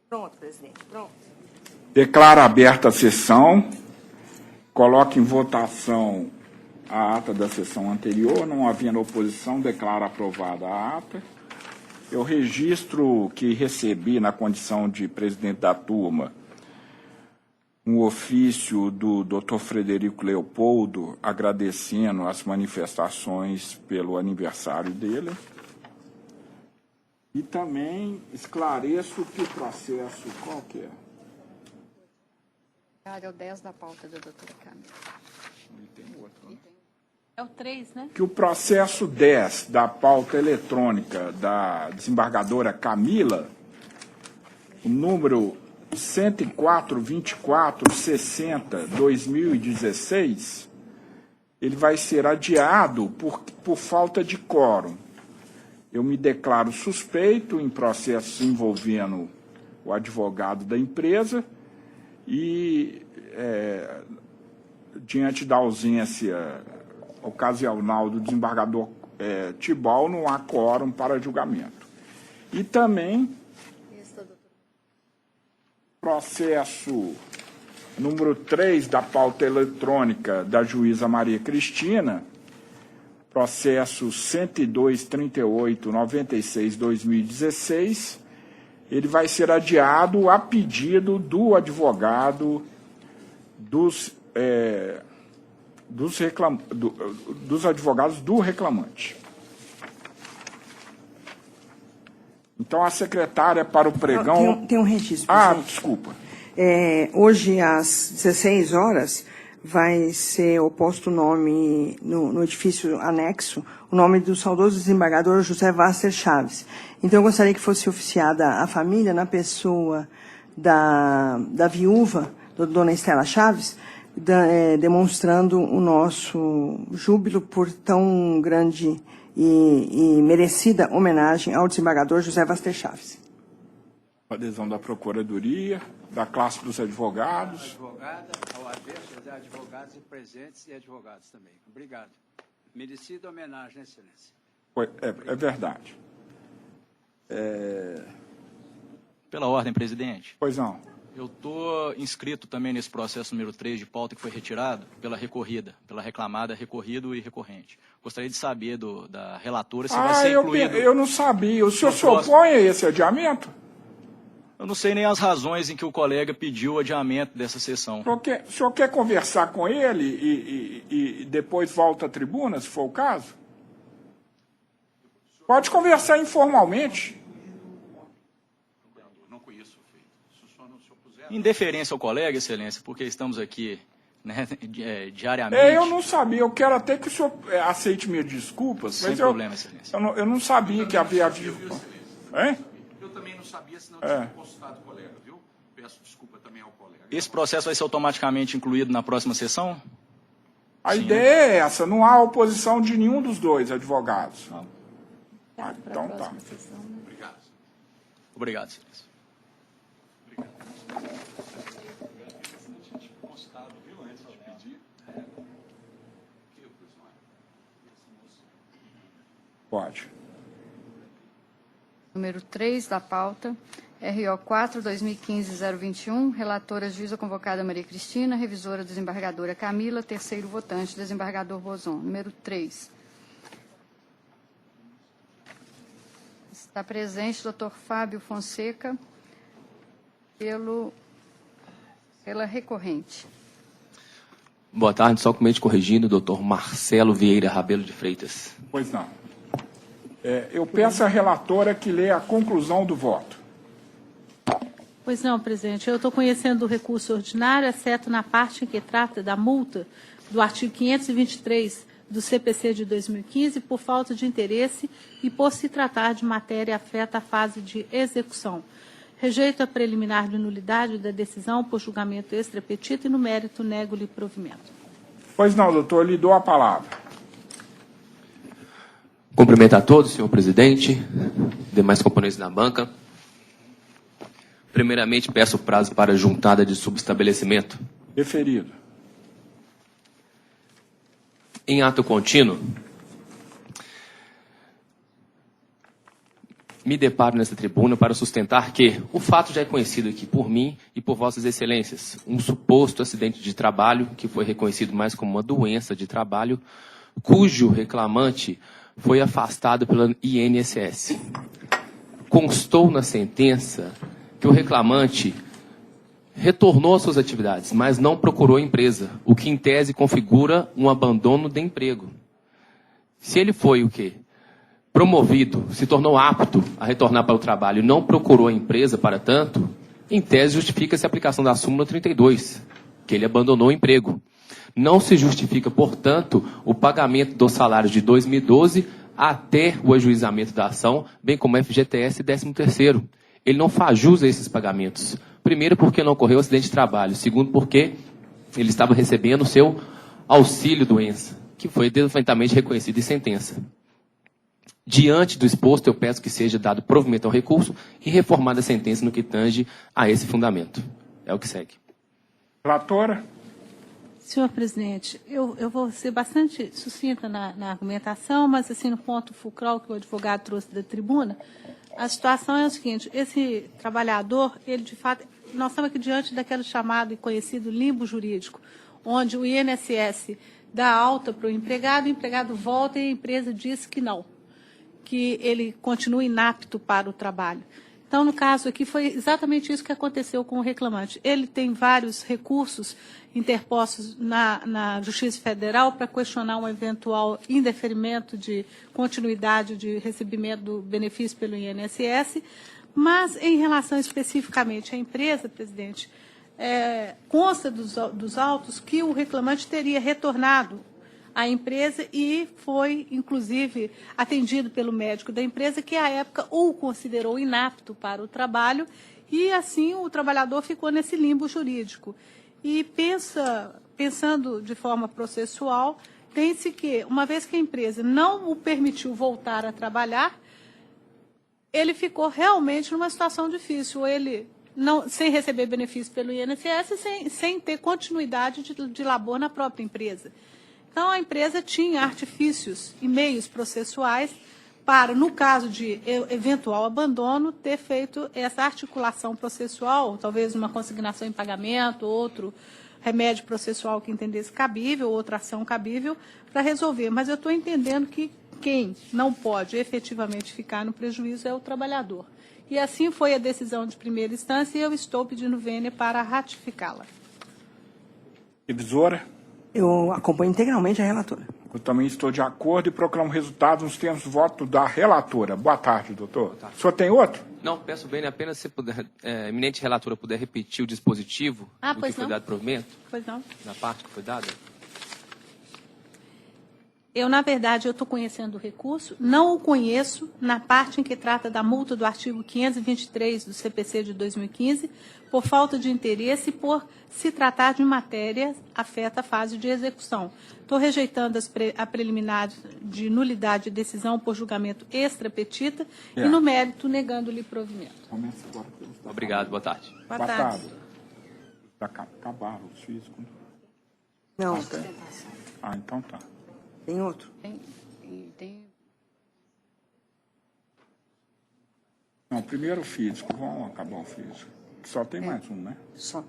Pronto, presidente, pronto. Declaro aberta a sessão. Coloco em votação a ata da sessão anterior. Não havendo oposição, declaro aprovada a ata. Eu registro que recebi, na condição de presidente da turma, um ofício do Dr. Frederico Leopoldo, agradecendo as manifestações pelo aniversário dele. E também esclareço que o processo, qual que é? É o 10 da pauta da doutora Câmara. E tem outro, né? É o 3, né? Que o processo 10 da pauta eletrônica da desembargadora Camila, o número 104-24-60-2016, ele vai ser adiado por falta de quórum. Eu me declaro suspeito em processos envolvendo o advogado da empresa e, diante da ausência ocasional do desembargador Tibau, não há quórum para julgamento. E também processo número 3 da pauta eletrônica da juíza Maria Cristina, processo 102.38.96/2016, ele vai ser adiado a pedido do advogado dos advogados do reclamante. Então, a secretária para o pregão... Tem um registro, presidente. Desculpa. Hoje, às 16 horas, vai ser oposto o nome, no edifício anexo, o nome do saudoso desembargador José Váster Chaves. Então, eu gostaria que fosse oficiada a família na pessoa da viúva, dona Estela Chaves, demonstrando o nosso júbilo por tão grande e merecida homenagem ao desembargador José Váster Chaves. Adesão da Procuradoria, da classe dos advogados. Advogada, ao haver advogados e presentes e advogados também. Obrigado. Merecida homenagem, Excelência. É verdade. Pela ordem, presidente. Pois não. Eu estou inscrito também nesse processo número 3 de pauta que foi retirado pela recorrida, pela reclamada, recorrido e recorrente. Gostaria de saber da relatora se vai ser incluído... Eu não sabia. O senhor se opõe a esse adiamento? Eu não sei nem as razões em que o colega pediu o adiamento dessa sessão. O senhor quer conversar com ele e depois volta à tribuna, se for o caso? Pode conversar informalmente. Em deferência ao colega, Excelência, porque estamos aqui, né, diariamente... Eu não sabia. Eu quero até que o senhor aceite minhas desculpas. Sem problema, Excelência. Eu não sabia que havia... Hein? Eu também não sabia, senão eu tinha consultado o colega, viu? Peço desculpa também ao colega. Esse processo vai ser automaticamente incluído na próxima sessão? A ideia é essa. Não há oposição de nenhum dos dois advogados. Então tá. Obrigado. Obrigado, Excelência. Pode. Número 3 da pauta, RO 4-2015-021, relatora juíza convocada Maria Cristina, revisora desembargadora Camila, terceiro votante, desembargador Bozon. Número 3. Está presente o Dr. Fábio Fonseca, pela recorrente. Boa tarde, somente corrigindo, doutor Marcelo Vieira Rabelo de Freitas. Pois não. Eu peço à relatora que lê a conclusão do voto. Pois não, presidente. Eu estou conhecendo o recurso ordinário, exceto na parte em que trata da multa do artigo 523 do CPC de 2015, por falta de interesse e por se tratar de matéria afeta a fase de execução. Rejeito a preliminar de nulidade da decisão por julgamento extra petita e, no mérito, nego-lhe provimento. Pois não, doutor, lhe dou a palavra. Cumprimento a todos, senhor presidente, demais componentes da banca. Primeiramente, peço prazo para juntada de subestabelecimento. Deferido. Em ato contínuo, me deparo nessa tribuna para sustentar que o fato já é conhecido aqui por mim e por vossas excelências, um suposto acidente de trabalho, que foi reconhecido mais como uma doença de trabalho, cujo reclamante foi afastado pela INSS. Constou na sentença que o reclamante retornou às suas atividades, mas não procurou empresa, o que em tese configura um abandono de emprego. Se ele foi o quê? Promovido, se tornou apto a retornar para o trabalho e não procurou a empresa para tanto, em tese justifica-se a aplicação da súmula 32, que ele abandonou o emprego. Não se justifica, portanto, o pagamento dos salários de 2012 até o ajuizamento da ação, bem como FGTS e 13º. Ele não faz jus a esses pagamentos. Primeiro, porque não ocorreu acidente de trabalho. Segundo, porque ele estava recebendo o seu auxílio-doença, que foi definitivamente reconhecido em sentença. Diante do exposto, eu peço que seja dado provimento ao recurso e reformada a sentença no que tange a esse fundamento. É o que segue. Relatora. Senhor presidente, eu vou ser bastante sucinta na argumentação, mas assim no ponto fulcral que o advogado trouxe da tribuna, a situação é o seguinte: esse trabalhador, ele de fato, nós estamos aqui diante daquele chamado e conhecido limbo jurídico, onde o INSS dá alta para o empregado volta e a empresa diz que não, que ele continua inapto para o trabalho. Então, no caso aqui, foi exatamente isso que aconteceu com o reclamante. Ele tem vários recursos interpostos na Justiça Federal para questionar um eventual indeferimento de continuidade de recebimento do benefício pelo INSS, mas, em relação especificamente à empresa, presidente, consta dos autos que o reclamante teria retornado à empresa e foi, inclusive, atendido pelo médico da empresa, que, à época, o considerou inapto para o trabalho, e, assim, o trabalhador ficou nesse limbo jurídico. E pensando de forma processual, tem-se que, uma vez que a empresa não o permitiu voltar a trabalhar, ele ficou realmente numa situação difícil. Ele, sem receber benefício pelo INSS, sem ter continuidade de labor na própria empresa. Então, a empresa tinha artifícios e meios processuais para, no caso de eventual abandono, ter feito essa articulação processual, talvez uma consignação em pagamento, outro remédio processual que entendesse cabível, outra ação cabível, para resolver. Mas eu estou entendendo que quem não pode efetivamente ficar no prejuízo é o trabalhador. E assim foi a decisão de primeira instância e eu estou pedindo vênia para ratificá-la. Revisora. Eu acompanho integralmente a relatora. Eu também estou de acordo e proclamo resultados nos termos do voto da relatora. Boa tarde, doutor. Boa tarde. O senhor tem outro? Não, peço bem, apenas se puder, eminente relatora, puder repetir o dispositivo do que foi dado provimento? Pois não. Na parte que foi dada? Na verdade, eu estou conhecendo o recurso, não o conheço na parte em que trata da multa do artigo 523 do CPC de 2015, por falta de interesse e por se tratar de matéria afeta a fase de execução. Estou rejeitando a preliminar de nulidade de decisão por julgamento extra-petita e, no mérito, negando-lhe provimento. Obrigado, boa tarde. Boa tarde. Acabaram os físicos? Não. Então tá. Tem outro? Tem. Não, primeiro o físico. Vamos acabar o físico. Só tem mais um, né? Só.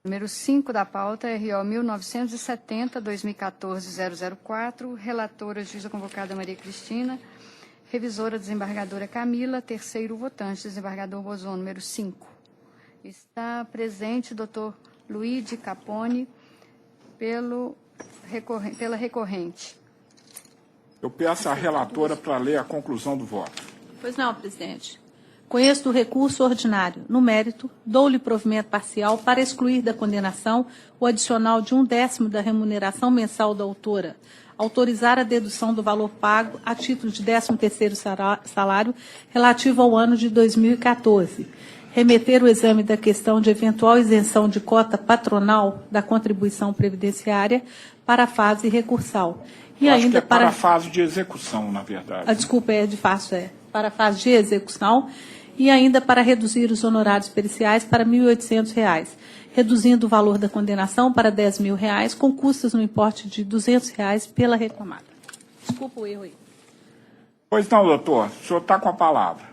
Número 5 da pauta, RO 1970-2014-004, relatora, juíza convocada Maria Cristina, revisora, desembargadora Camila, terceiro votante, desembargador Bozon, número 5. Está presente o doutor Luigi Capone, pela recorrente. Eu peço à relatora para ler a conclusão do voto. Pois não, presidente. Conheço do recurso ordinário. No mérito, dou-lhe provimento parcial para excluir da condenação o adicional de 1/10 da remuneração mensal da autora, autorizar a dedução do valor pago a título de 13º salário relativo ao ano de 2014, remeter o exame da questão de eventual isenção de cota patronal da contribuição previdenciária para a fase recursal. E acho ainda que é para a fase de execução, na verdade. Desculpa, para a fase de execução e ainda para reduzir os honorários periciais para R$ 1.800, reduzindo o valor da condenação para R$ 10.000, com custas no importe de R$ 200 pela reclamada. Desculpa o erro aí. Pois não, doutor. O senhor está com a palavra.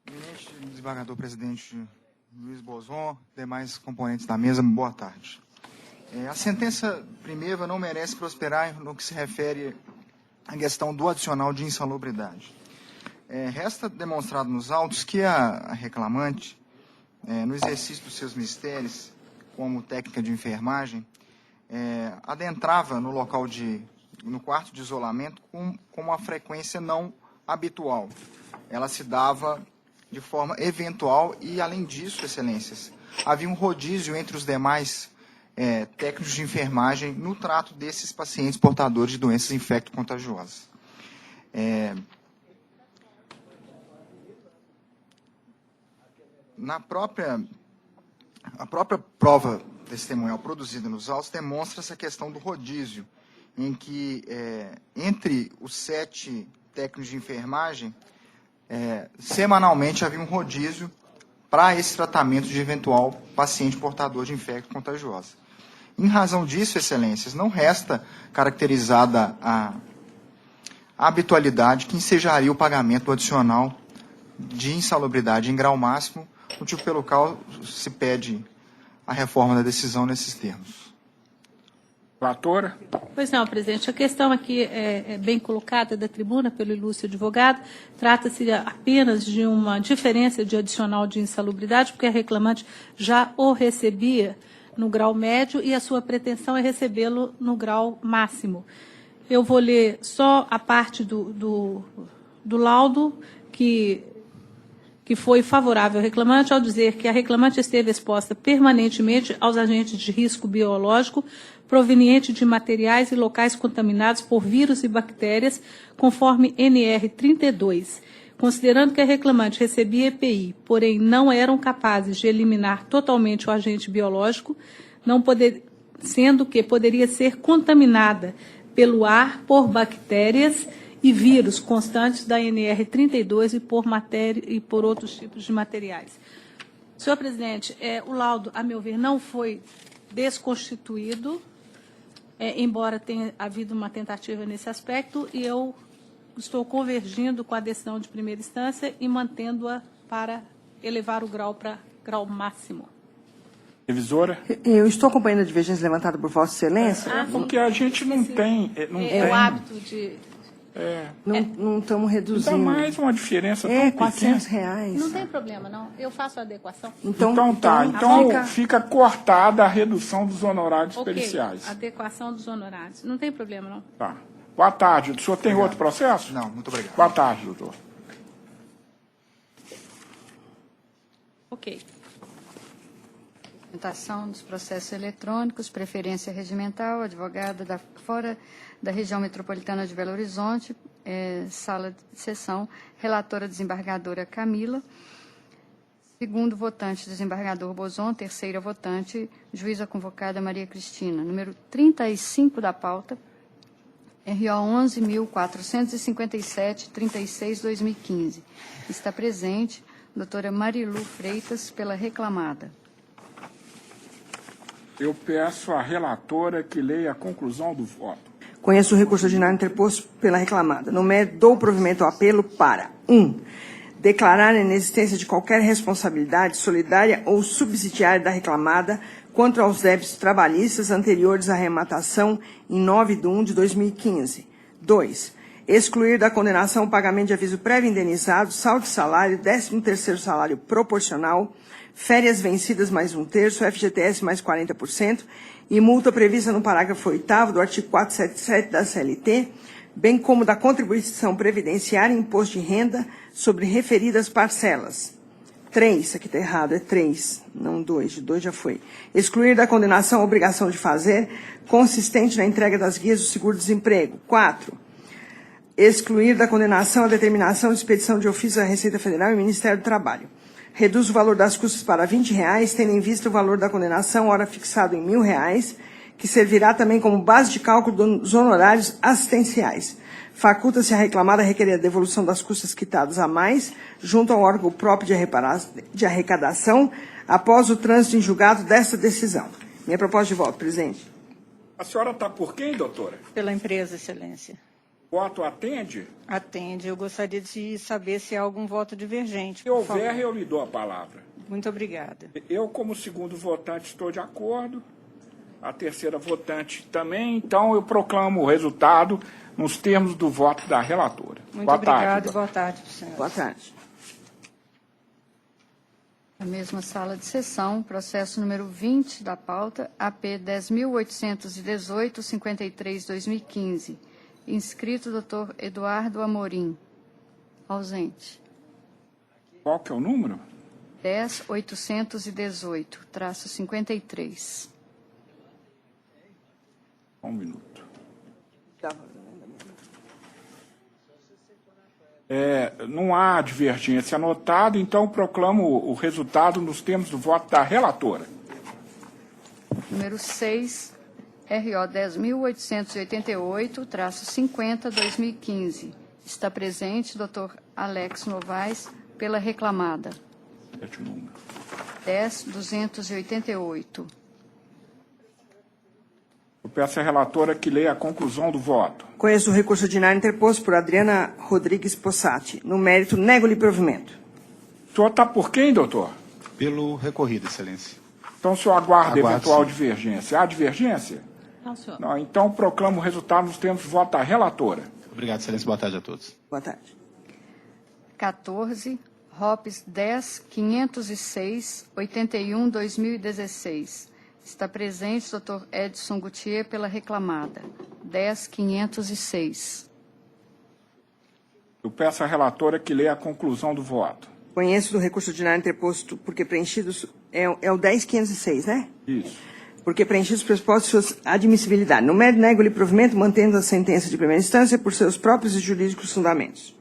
Eminente desembargador presidente Luiz Bozon, demais componentes da mesa, boa tarde. A sentença primeira não merece prosperar no que se refere à questão do adicional de insalubridade. Resta demonstrado nos autos que a reclamante, no exercício dos seus mistérios, como técnica de enfermagem, adentrava no quarto de isolamento com uma frequência não habitual. Ela se dava de forma eventual e, além disso, excelências, havia um rodízio entre os demais técnicos de enfermagem no trato desses pacientes portadores de doenças infecto-contagiosas. A própria prova testemunhal produzida nos autos demonstra essa questão do rodízio, em que, entre os 7 técnicos de enfermagem, semanalmente havia um rodízio para esse tratamento de eventual paciente portador de infecto-contagiosa. Em razão disso, excelências, não resta caracterizada a habitualidade que ensejaria o pagamento do adicional de insalubridade em grau máximo, motivo pelo qual se pede a reforma da decisão nesses termos. Relatora? Pois não, presidente. A questão aqui é bem colocada da tribuna pelo ilustre advogado. Trata-se apenas de uma diferença de adicional de insalubridade, porque a reclamante já o recebia no grau médio e a sua pretensão é recebê-lo no grau máximo. Eu vou ler só a parte do laudo que foi favorável ao reclamante, ao dizer que a reclamante esteve exposta permanentemente aos agentes de risco biológico proveniente de materiais e locais contaminados por vírus e bactérias, conforme NR 32, considerando que a reclamante recebia EPI, porém não eram capazes de eliminar totalmente o agente biológico, sendo que poderia ser contaminada pelo ar por bactérias e vírus constantes da NR 32 e por outros tipos de materiais. Senhor presidente, o laudo, a meu ver, não foi desconstituído, embora tenha havido uma tentativa nesse aspecto, e eu estou convergindo com a decisão de primeira instância e mantendo-a para elevar o grau para grau máximo. Revisora? Eu estou acompanhando a divergência levantada por Vossa Excelência. Porque a gente não tem... O hábito de... Não estamos reduzindo. Ainda mais uma diferença tão pequena. R$400. Não tem problema, não. Eu faço a adequação. Então fica cortada a redução dos honorários periciais. Adequação dos honorários. Não tem problema, não. Tá. Boa tarde. O senhor tem outro processo? Não, muito obrigado. Boa tarde, doutor. Ok. Apresentação dos processos eletrônicos, preferência regimental, advogada fora da região metropolitana de Belo Horizonte, sala de sessão, relatora desembargadora Camila, segundo votante, desembargador Bozon, terceira votante, juíza convocada Maria Cristina. Número 35 da pauta, RO 11.457, 36/2015. Está presente doutora Marilu Freitas, pela reclamada. Eu peço à relatora que leia a conclusão do voto. Conheço o recurso ordinário interposto pela reclamada. No mérito, dou provimento ao apelo para 1. Declarar a inexistência de qualquer responsabilidade solidária ou subsidiária da reclamada quanto aos débitos trabalhistas anteriores à arrematação em 9/1/2015. 2. Excluir da condenação o pagamento de aviso prévio indenizado, saldo de salário, 13º salário proporcional, férias vencidas mais 1/3, FGTS mais 40% e multa prevista no parágrafo 8º do artigo 477 da CLT, bem como da contribuição previdenciária e imposto de renda sobre referidas parcelas. 3, aqui está errado, é 3, não 2, de 2 já foi. Excluir da condenação a obrigação de fazer, consistente na entrega das guias do seguro-desemprego. 4. Excluir da condenação a determinação de expedição de ofício da Receita Federal e Ministério do Trabalho. Reduz o valor das custas para R$20, tendo em vista o valor da condenação, ora fixado em R$1.000, que servirá também como base de cálculo dos honorários assistenciais. Faculta-se a reclamada a requerer a devolução das custas quitadas a mais, junto ao órgão próprio de arrecadação, após o trânsito em julgado desta decisão. Minha proposta de voto, presidente. A senhora está por quem, doutora? Pela empresa, excelência. Voto atende? Atende. Eu gostaria de saber se há algum voto divergente. Se houver, eu lhe dou a palavra. Muito obrigada. Eu, como segundo votante, estou de acordo. A terceira votante também. Então, eu proclamo o resultado nos termos do voto da relatora. Muito boa obrigada tarde, e boa tarde, senhora. Boa tarde. Na mesma sala de sessão, processo número 20 da pauta, AP 10.818-53-2015. Inscrito, doutor Eduardo Amorim. Ausente. Qual que é o número? 10.818-53. Um minuto. Não há divergência anotada, então proclamo o resultado nos termos do voto da relatora. Número 6, RO 10.888-50-2015. Está presente, doutor Alex Novaes, pela reclamada. 10.288. Eu peço à relatora que leia a conclusão do voto. Conheço o recurso ordinário interposto por Adriana Rodrigues Possati. No mérito, nego-lhe provimento. O senhor está por quem, doutor? Pelo recorrido, excelência. Então o senhor aguarda Aguardo, eventual sim. divergência. Há divergência? Não, senhor. Não, então proclamo o resultado nos termos do voto da relatora. Obrigado, excelência. Boa tarde a todos. Boa tarde. 14, ROPS 10.506-81-2016. Está presente, doutor Edson Gutierrez, pela reclamada. 10.506. Eu peço à relatora que leia a conclusão do voto. Conheço do recurso ordinário interposto porque preenchidos... É o 10.506, né? Isso. Porque preenchidos os pressupostos de sua admissibilidade. No mérito, nego-lhe provimento, mantendo a sentença de primeira instância por seus próprios e jurídicos fundamentos.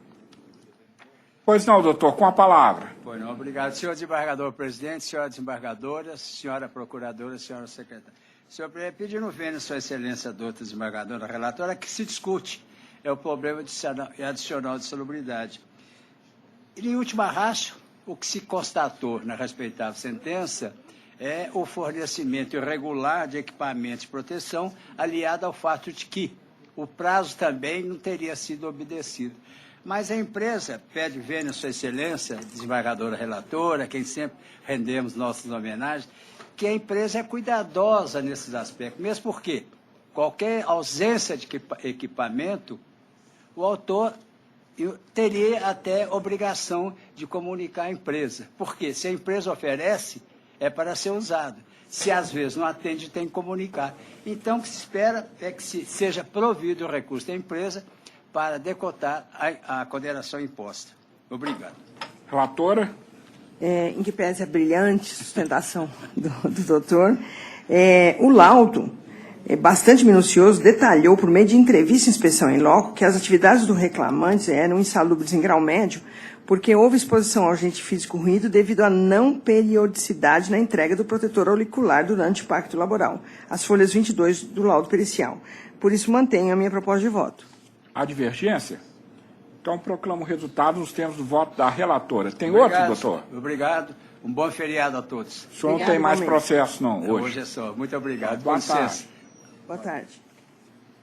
Pois não, doutor, com a palavra. Pois não, obrigado. Senhor desembargador presidente, senhora desembargadora, senhora procuradora, senhora secretária. Senhor, pedindo vênia, sua excelência, doutora desembargadora relatora, que se discute é o problema adicional de salubridade. E, em última ratio, o que se constatou na respeitável sentença é o fornecimento irregular de equipamentos de proteção, aliado ao fato de que o prazo também não teria sido obedecido. Mas a empresa pede vênia, sua excelência, desembargadora relatora, quem sempre rendemos nossas homenagens, que a empresa é cuidadosa nesses aspectos, mesmo porque qualquer ausência de equipamento, o autor teria até obrigação de comunicar à empresa. Porque se a empresa oferece, é para ser usado. Se às vezes não atende, tem que comunicar. Então, o que se espera é que seja provido o recurso da empresa para decotar a condenação imposta. Obrigado. Relatora. Em que pese a brilhante sustentação do doutor, o laudo, bastante minucioso, detalhou, por meio de entrevista e inspeção em loco, que as atividades do reclamante eram insalubres em grau médio, porque houve exposição ao agente físico ruído devido à não periodicidade na entrega do protetor auricular durante o pacto laboral. As folhas 22 do laudo pericial. Por isso, mantenho a minha proposta de voto. Há divergência? Então, proclamo o resultado nos termos do voto da relatora. Tem Obrigado, outro, doutor? Obrigado. Um bom feriado a todos. O senhor não tem mais processo, não, hoje? Hoje é só. Muito obrigado. Boa Com licença. tarde. Boa tarde.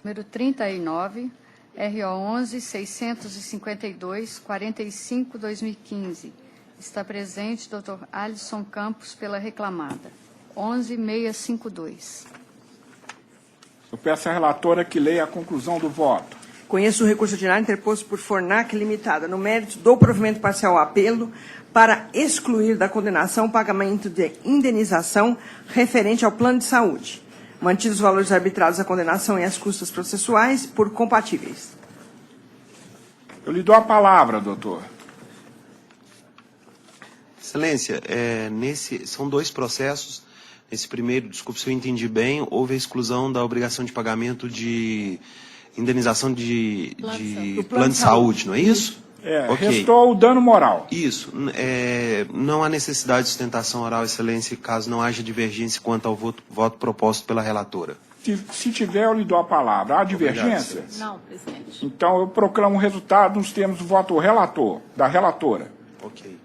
Número 39, RO 11.652-45-2015. Está presente, doutor Alisson Campos, pela reclamada. 11.652. Eu peço à relatora que leia a conclusão do voto. Conheço o recurso ordinário interposto por Fornac Limitada, no mérito do provimento parcial ao apelo, para excluir da condenação o pagamento de indenização referente ao plano de saúde, mantidos os valores arbitrados à condenação e as custas processuais por compatíveis. Eu lhe dou a palavra, doutor. Excelência, são dois processos. Nesse primeiro, desculpe se eu entendi bem, houve a exclusão da obrigação de pagamento de indenização de plano de saúde, não é isso? Okay. Restou o dano moral. Isso. Não há necessidade de sustentação oral, excelência, caso não haja divergência quanto ao voto proposto pela relatora. Se tiver, eu lhe dou a palavra. Há divergência? Obrigado, não, presidente. Então, eu proclamo o resultado nos termos do voto da relatora. Ok.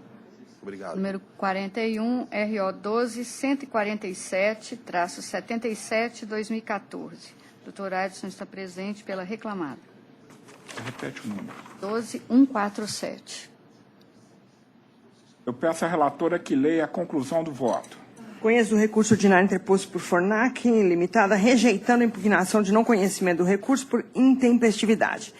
Obrigado. Número 41, RO 12.147-77-2014. Doutor Adson está presente pela reclamada. Repete o número. 12147. Eu peço à relatora que leia a conclusão do voto. Conheço o recurso ordinário interposto por Fornac Limitada, rejeitando a impugnação de não conhecimento do recurso por intempestividade.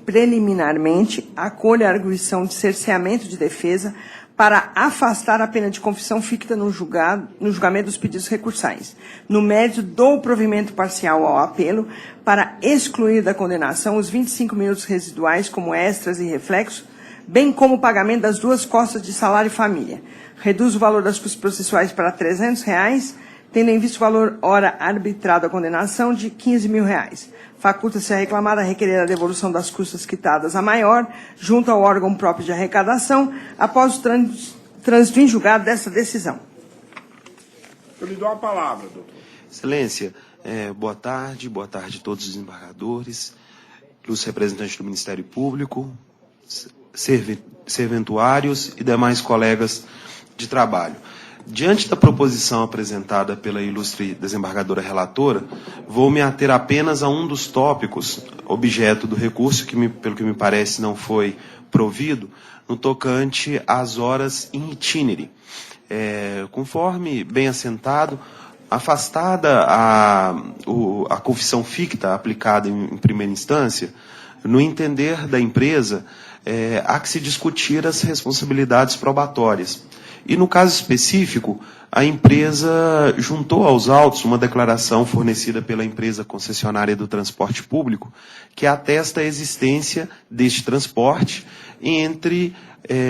Preliminarmente, acolho a arguição de cerceamento de defesa para afastar a pena de confissão ficta no julgamento dos pedidos recursais, no mérito do provimento parcial ao apelo, para excluir da condenação os 25 minutos residuais como extras e reflexos, bem como o pagamento das 2 costas de salário e família. Reduz o valor das custas processuais para R$ 300, tendo em vista o valor hora arbitrado à condenação de R$ 15.000. Faculta-se a reclamada a requerer a devolução das custas quitadas a maior, junto ao órgão próprio de arrecadação, após o trânsito em julgado dessa decisão. Eu lhe dou a palavra, doutor. Excelência, boa tarde a todos os desembargadores, os representantes do Ministério Público, serventuários e demais colegas de trabalho. Diante da proposição apresentada pela ilustre desembargadora relatora, vou me ater apenas a um dos tópicos, objeto do recurso, que pelo que me parece não foi provido, no tocante às horas in itinere. Conforme bem assentado, afastada a confissão ficta aplicada em primeira instância, no entender da empresa, há que se discutir as responsabilidades probatórias. E, no caso específico, a empresa juntou aos autos uma declaração fornecida pela empresa concessionária do transporte público, que atesta a existência deste transporte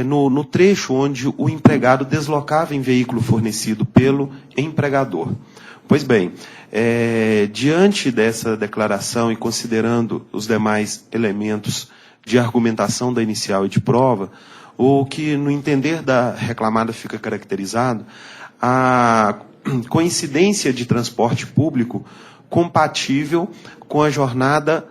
no trecho onde o empregado deslocava em veículo fornecido pelo empregador. Pois bem, diante dessa declaração e considerando os demais elementos de argumentação da inicial e de prova, o que, no entender da reclamada, fica caracterizado a coincidência de transporte público compatível com a jornada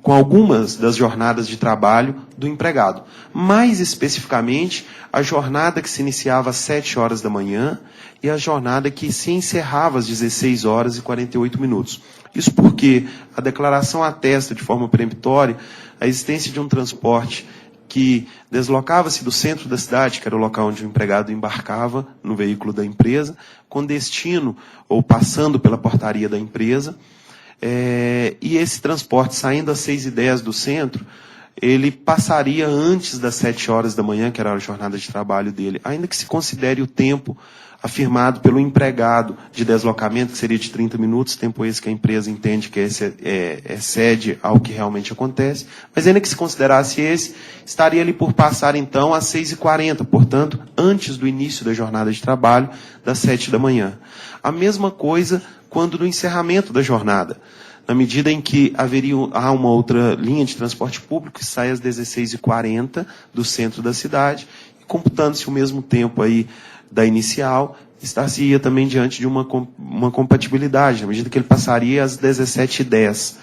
com algumas das jornadas de trabalho do empregado. Mais especificamente, a jornada que se iniciava às 7 horas da manhã e a jornada que se encerrava às 16 horas e 48 minutos. Isso porque a declaração atesta de forma peremptória a existência de um transporte que deslocava-se do centro da cidade, que era o local onde o empregado embarcava no veículo da empresa, com destino ou passando pela portaria da empresa, e esse transporte saindo às 6h10 do centro, ele passaria antes das 7 horas da manhã, que era a jornada de trabalho dele, ainda que se considere o tempo afirmado pelo empregado de deslocamento, que seria de 30 minutos, tempo esse que a empresa entende que esse excede ao que realmente acontece, mas ainda que se considerasse esse, estaria ali por passar então às 6h40, portanto, antes do início da jornada de trabalho, das 7 da manhã. A mesma coisa quando no encerramento da jornada, na medida em que há uma outra linha de transporte público que sai às 16h40 do centro da cidade, e computando-se o mesmo tempo aí da inicial, estar-se-ia também diante de uma compatibilidade, na medida que ele passaria às 17h10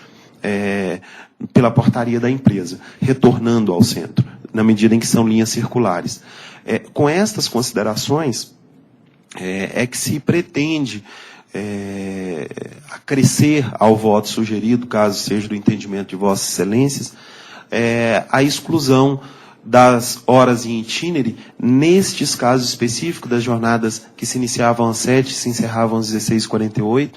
pela portaria da empresa, retornando ao centro, na medida em que são linhas circulares. Com estas considerações, que se pretende acrescer ao voto sugerido, caso seja do entendimento de Vossas Excelências, a exclusão das horas em itinere, nestes casos específicos das jornadas que se iniciavam às 7 e se encerravam às 16h48,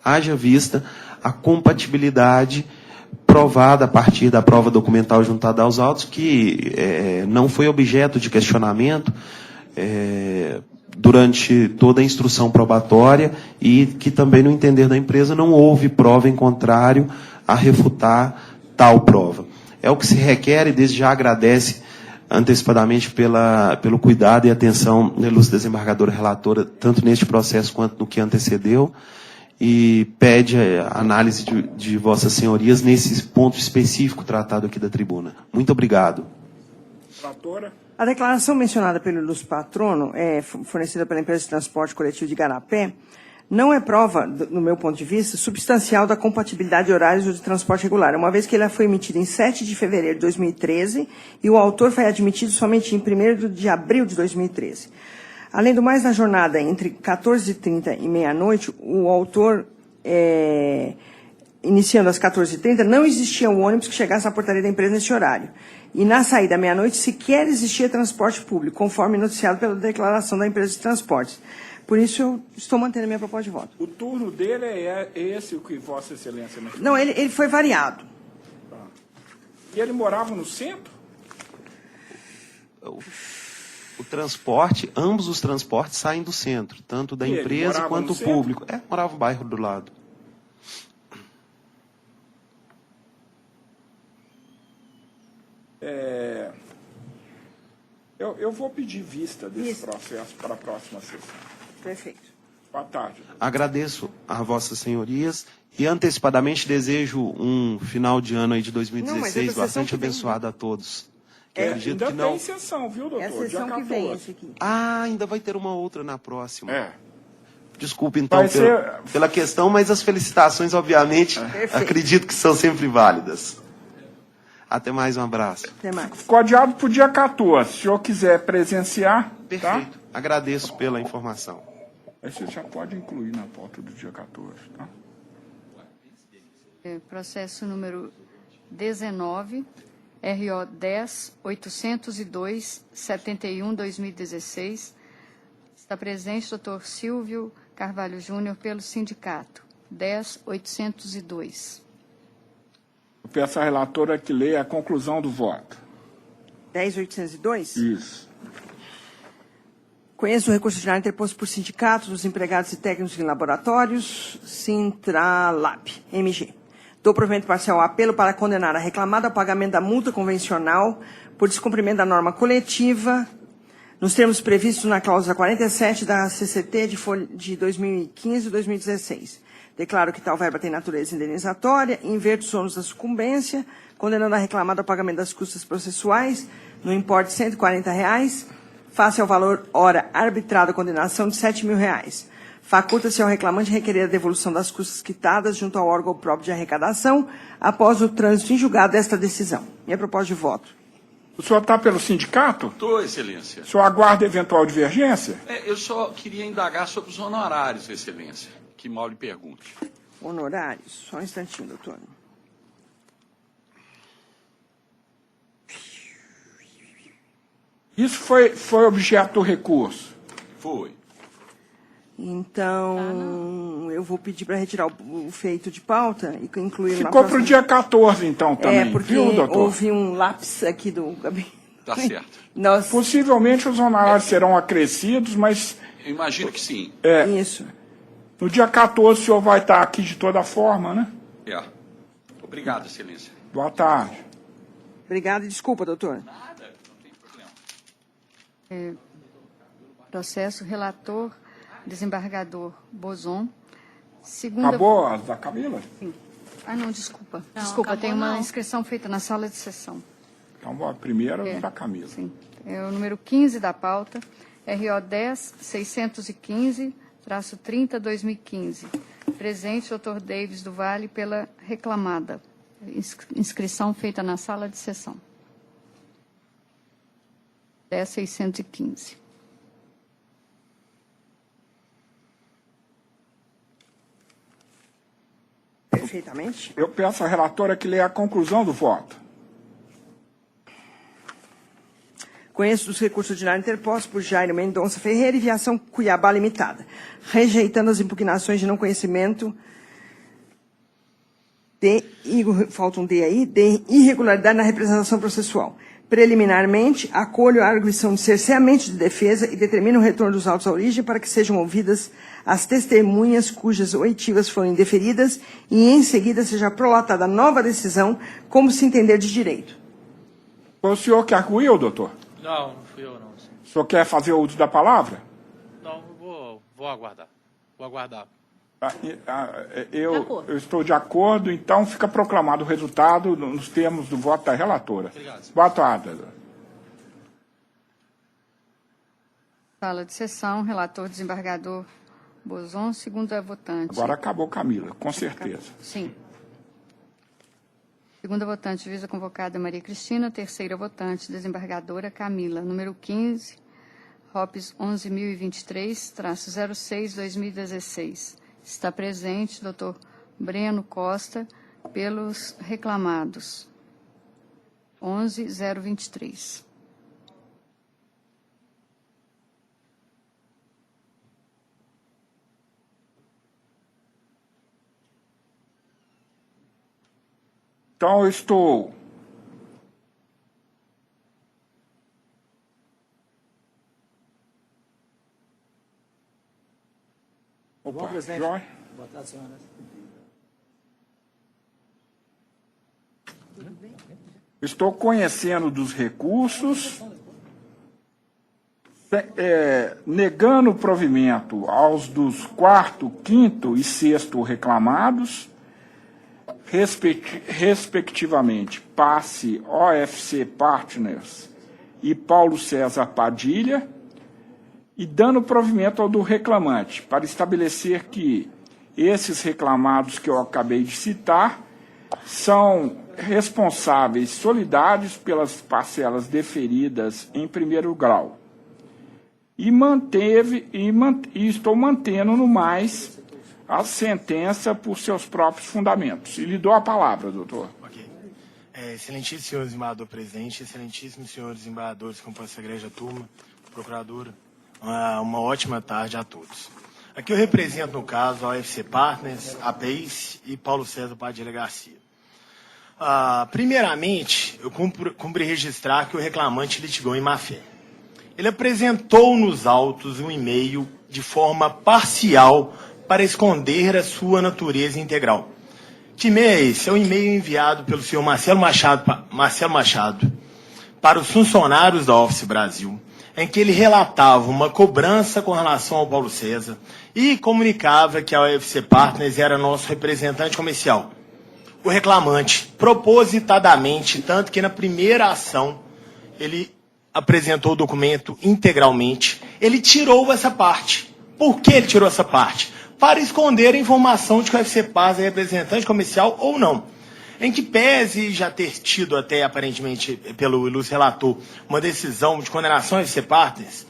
haja vista a compatibilidade provada a partir da prova documental juntada aos autos, que não foi objeto de questionamento durante toda a instrução probatória e que também, no entender da empresa, não houve prova em contrário a refutar tal prova. É o que se requer e desde já agradece antecipadamente pelo cuidado e atenção da ilustre desembargadora relatora, tanto neste processo quanto no que antecedeu, e pede a análise de Vossas Senhorias nesse ponto específico tratado aqui da tribuna. Muito obrigado. Relatora. A declaração mencionada pelo ilustre patrono, fornecida pela empresa de transporte coletivo de Igarapé, não é prova, no meu ponto de vista, substancial da compatibilidade de horários de transporte regular, uma vez que ele foi emitido em 7 de fevereiro de 2013 e o autor foi admitido somente em 1º de abril de 2013. Além do mais, na jornada entre 14h30 e meia-noite, o autor iniciando às 14h30, não existia um ônibus que chegasse à portaria da empresa nesse horário. E na saída à meia-noite sequer existia transporte público, conforme noticiado pela declaração da empresa de transportes. Por isso, eu estou mantendo a minha proposta de voto. O turno dele é esse o que Vossa Excelência me Não, ele foi variado. Tá. E ele morava no centro? O transporte, ambos os transportes saem do centro, tanto da empresa quanto o público. Morava no bairro do lado. Eu vou pedir vista desse processo para a próxima sessão. Perfeito. Boa tarde. Agradeço a Vossas Senhorias e antecipadamente desejo um final de ano aí de 2016 bastante abençoado a todos. Acredito ainda que não. tem sessão, viu, doutor? É a sessão Dia que vem, 14. esse aqui. Ainda vai ter uma outra na próxima. Desculpe, então, Vai ser- pela questão, mas as felicitações, obviamente, acredito que são sempre válidas. Até mais, um abraço. Até mais. Ficou adiado para o dia 14. Se o senhor quiser presenciar, Perfeito. Agradeço pela informação. Aí você já pode incluir na pauta do dia 14, tá? Processo número 19, RO 10.802.71/2016. Está presente o Dr. Silvio Carvalho Júnior pelo sindicato. 10.802. Eu peço à relatora que leia a conclusão do voto. 10.802? Isso. Conheço o recurso ordinário interposto por sindicatos dos empregados e técnicos em laboratórios, Sintralab, MG. Dou provimento parcial ao apelo para condenar a reclamada ao pagamento da multa convencional por descumprimento da norma coletiva, nos termos previstos na cláusula 47 da CCT de 2015 e 2016. Declaro que tal verba tem natureza indenizatória, inverto os ônus da sucumbência, condenando a reclamada ao pagamento das custas processuais, no importe de R$ 140, face ao valor hora arbitrado a condenação de R$ 7.000. Faculta-se ao reclamante requerer a devolução das custas quitadas junto ao órgão próprio de arrecadação após o trânsito em julgado desta decisão. Minha proposta de voto. O senhor está pelo sindicato? Estou, Excelência. O senhor aguarda eventual divergência? Eu só queria indagar sobre os honorários, Excelência, que mal lhe pergunte. Honorários. Só um instantinho, doutor. Isso foi objeto do recurso? Foi. Então, eu vou pedir para retirar o feito de pauta e incluir na Ficou próxima... para o dia 14, então, também, porque viu, doutor? houve um lapso aqui do gabinete. Tá certo. Possivelmente os honorários serão acrescidos, mas... Eu imagino que sim. Isso. No dia 14 o senhor vai estar aqui de toda forma, né? Obrigado, Excelência. Boa tarde. Obrigada e desculpa, doutor. Nada, não tem problema. Processo relator, desembargador Bozon. Acabou a da Camila? Sim. Não, desculpa. Não, Desculpa, acabou tem uma não. inscrição feita na sala de sessão. Então, a primeira da Camila. Sim. É o número 15 da pauta, RO 10.615-30/2015. Presente, doutor Davis do Vale, pela reclamada. Inscrição feita na sala de sessão. 10.615. Perfeitamente. Eu peço à relatora que leia a conclusão do voto. Conheço dos recursos ordinários interpostos por Jairo Mendonça Ferreira e Viação Cuiabá Limitada, rejeitando as impugnações de não conhecimento falta um D aí, de irregularidade na representação processual. Preliminarmente, acolho a arguição de cerceamento de defesa e determino o retorno dos autos à origem para que sejam ouvidas as testemunhas cujas oitivas foram indeferidas e, em seguida, seja prolatada nova decisão, como se entender de direito. Foi o senhor que arguiu, doutor? Não fui eu, não. O senhor quer fazer uso da palavra? Não, vou aguardar. Vou aguardar. Eu estou de acordo, então fica proclamado o resultado nos termos do voto da relatora. Obrigado. Boa tarde. Sala de sessão, relator desembargador Bozon, segunda votante. Agora acabou, Camila, com certeza. Sim. Segunda votante, juíza convocada Maria Cristina. Terceira votante, desembargadora Camila. Número 15, ROPS 11.023-06-2016. Está presente, doutor Breno Costa, pelos reclamados. 11.023. Então, eu estou Bom, presidente. Joy. Boa tarde, senhoras. Estou conhecendo dos recursos, negando o provimento aos dos 4º, 5º e 6º reclamados, respectivamente, Passe OFC Partners e Paulo César Padilha, e dando provimento ao do reclamante, para estabelecer que esses reclamados que eu acabei de citar são responsáveis solidários pelas parcelas deferidas em primeiro grau. E estou mantendo no mais a sentença por seus próprios fundamentos. E lhe dou a palavra, doutor. Ok. Excelentíssimo senhor desembargador presidente, excelentíssimos senhores desembargadores, companheiros da igreja turma, procuradora, uma ótima tarde a todos. Aqui eu represento, no caso, a OFC Partners, a PACE e Paulo César Padilha Garcia. Primeiramente, eu cumpre registrar que o reclamante litigou em má-fé. Ele apresentou nos autos um e-mail de forma parcial para esconder a sua natureza integral. Que e-mail é esse? É um e-mail enviado pelo senhor Marcelo Machado para os funcionários da Office Brasil, em que ele relatava uma cobrança com relação ao Paulo César e comunicava que a OFC Partners era nosso representante comercial. O reclamante, propositadamente, tanto que na primeira ação ele apresentou o documento integralmente, ele tirou essa parte. Por que ele tirou essa parte? Para esconder a informação de que o OFC Partners é representante comercial ou não. Em que pese já ter tido até, aparentemente, pelo ilustre relator, uma decisão de condenação ao OFC Partners,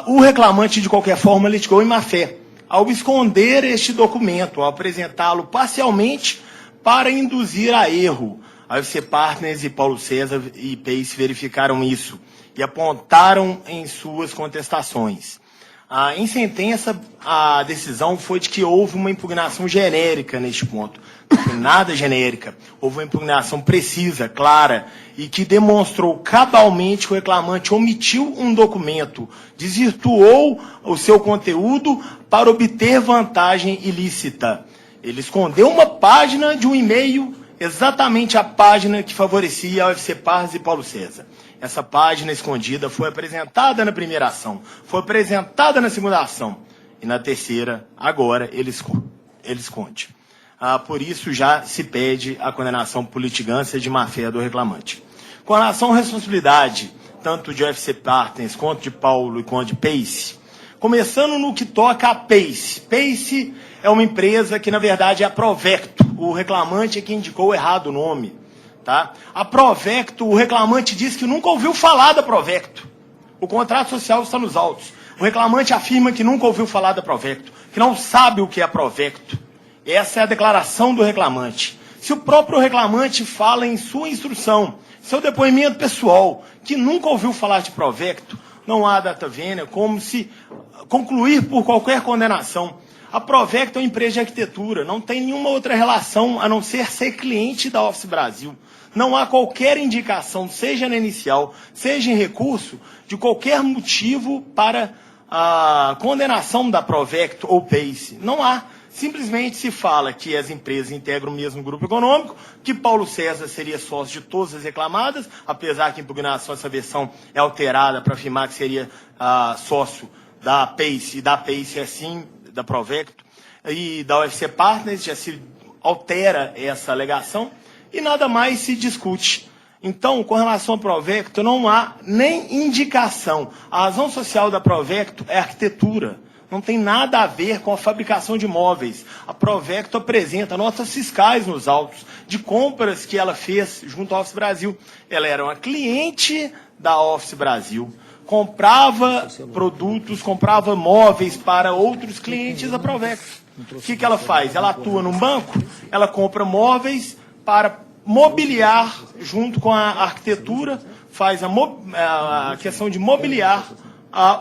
o reclamante, de qualquer forma, litigou em má-fé, ao esconder este documento, ao apresentá-lo parcialmente para induzir a erro. A OFC Partners e Paulo César e PACE verificaram isso e apontaram em suas contestações. Em sentença, a decisão foi de que houve uma impugnação genérica neste ponto. Não foi nada genérica. Houve uma impugnação precisa, clara, e que demonstrou cabalmente que o reclamante omitiu um documento, desvirtuou o seu conteúdo para obter vantagem ilícita. Ele escondeu uma página de um e-mail, exatamente a página que favorecia a OFC Partners e Paulo César. Essa página escondida foi apresentada na primeira ação, foi apresentada na segunda ação, e na terceira, agora, ele esconde. Por isso, já se pede a condenação por litigância de má-fé do reclamante. Com relação à responsabilidade, tanto de OFC Partners, quanto de Paulo e quanto de PACE, começando no que toca a PACE. PACE é uma empresa que, na verdade, é a Provecto. O reclamante é quem indicou errado o nome. Tá? A Provecto, o reclamante diz que nunca ouviu falar da Provecto. O contrato social está nos autos. O reclamante afirma que nunca ouviu falar da Provecto, que não sabe o que é a Provecto. Essa é a declaração do reclamante. Se o próprio reclamante fala em sua instrução, seu depoimento pessoal, que nunca ouviu falar de Provecto, não há data vênia como se concluir por qualquer condenação. A Provecto é uma empresa de arquitetura, não tem nenhuma outra relação a não ser cliente da Office Brasil. Não há qualquer indicação, seja na inicial, seja em recurso, de qualquer motivo para a condenação da Provecto ou PACE. Não há. Simplesmente se fala que as empresas integram o mesmo grupo econômico, que Paulo César seria sócio de todas as reclamadas, apesar que a impugnação essa versão é alterada para afirmar que seria sócio da PACE, e da PACE assim, da Provecto, e da OFC Partners, já se altera essa alegação, e nada mais se discute. Então, com relação à Provecto, não há nem indicação. A razão social da Provecto é arquitetura. Não tem nada a ver com a fabricação de imóveis. A Provecto apresenta notas fiscais nos autos de compras que ela fez junto à Office Brasil. Ela era uma cliente da Office Brasil, comprava produtos, comprava móveis para outros clientes da Provecto. O que ela faz? Ela atua num banco, ela compra móveis para mobiliar, junto com a arquitetura, faz a questão de mobiliar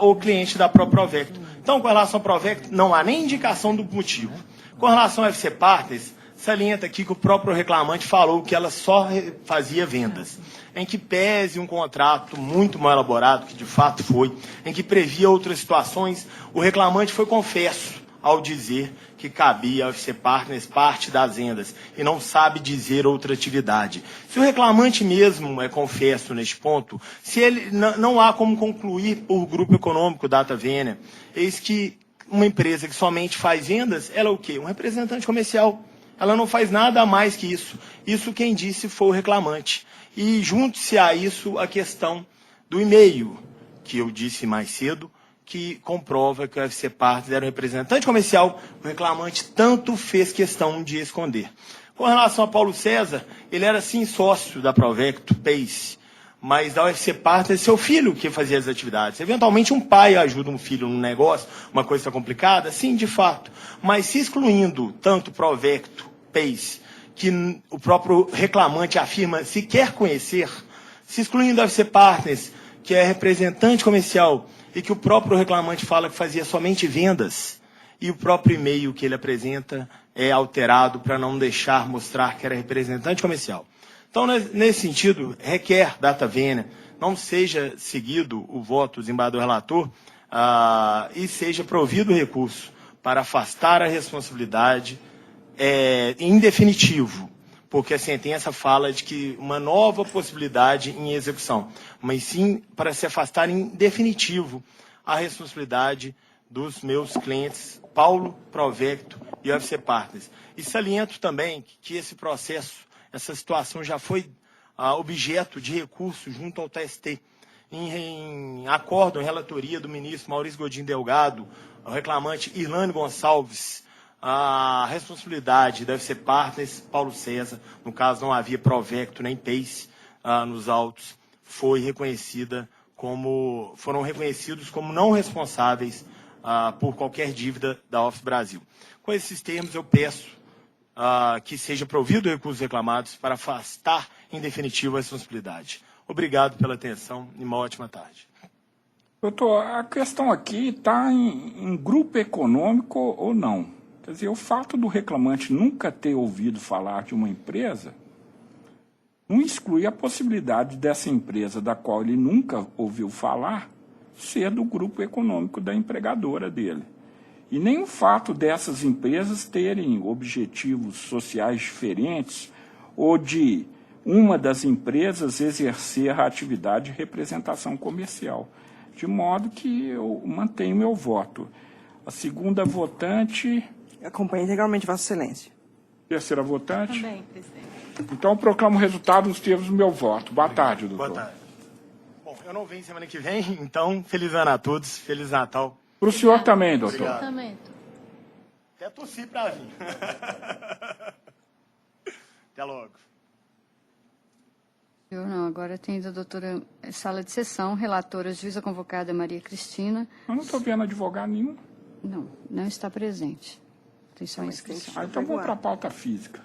o cliente da própria Provecto. Então, com relação à Provecto, não há nem indicação do motivo. Com relação ao FC Partners, salienta aqui que o próprio reclamante falou que ela só fazia vendas, em que pese um contrato muito mal elaborado, que de fato foi, em que previa outras situações, o reclamante foi confesso ao dizer que cabia ao FC Partners parte das vendas e não sabe dizer outra atividade. Se o reclamante mesmo é confesso neste ponto, se ele não há como concluir por grupo econômico Data Vênia, eis que uma empresa que somente faz vendas, ela é o quê? Um representante comercial. Ela não faz nada a mais que isso. Isso quem disse foi o reclamante. E junte-se a isso a questão do e-mail, que eu disse mais cedo, que comprova que o FC Partners era um representante comercial, o reclamante tanto fez questão de esconder. Com relação a Paulo César, ele era sim sócio da Provecto, PACE, mas da UFC Partners, seu filho que fazia as atividades. Eventualmente um pai ajuda um filho no negócio, uma coisa está complicada, sim, de fato. Mas se excluindo tanto Provecto, PACE, que o próprio reclamante afirma se quer conhecer, se excluindo a UFC Partners, que é representante comercial, e que o próprio reclamante fala que fazia somente vendas, e o próprio e-mail que ele apresenta é alterado para não deixar mostrar que era representante comercial. Então, nesse sentido, requer Data Vênia, não seja seguido o voto do desembargador relator e seja provido o recurso para afastar a responsabilidade em definitivo, porque a sentença fala de que uma nova possibilidade em execução, mas sim para se afastar em definitivo a responsabilidade dos meus clientes, Paulo, Provecto e UFC Partners. E saliento também que esse processo, essa situação já foi objeto de recurso junto ao TST, em acordo, em relatoria do ministro Maurício Godinho Delgado, o reclamante Irlane Gonçalves, a responsabilidade deve ser Partners, Paulo César, no caso não havia Provecto nem PACE nos autos, foram reconhecidos como não responsáveis por qualquer dívida da Office Brasil. Com esses termos, eu peço que seja provido o recurso reclamados para afastar em definitivo a responsabilidade. Obrigado pela atenção e uma ótima tarde. Doutor, a questão aqui está em grupo econômico ou não. Quer dizer, o fato do reclamante nunca ter ouvido falar de uma empresa não exclui a possibilidade dessa empresa, da qual ele nunca ouviu falar, ser do grupo econômico da empregadora dele. E nem o fato dessas empresas terem objetivos sociais diferentes ou de uma das empresas exercer a atividade de representação comercial. De modo que eu mantenho meu voto. A segunda votante... Acompanho integralmente, Vossa Excelência. Terceira votante? Também, presidente. Então, eu proclamo o resultado nos termos do meu voto. Boa tarde, doutor. Boa tarde. Bom, eu não venho semana que vem, então, feliz ano a todos, feliz Natal. Para o senhor também, doutor. Obrigado. Também. Até tossi para vir. Até logo. Eu não, agora tem da doutora Sala de Sessão, relatora, juíza convocada Maria Cristina. Eu não estou vendo advogado nenhum. Não, não está presente. Tem só inscrição. Então vamos para a pauta física.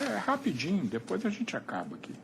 É rapidinho, depois a gente acaba aqui.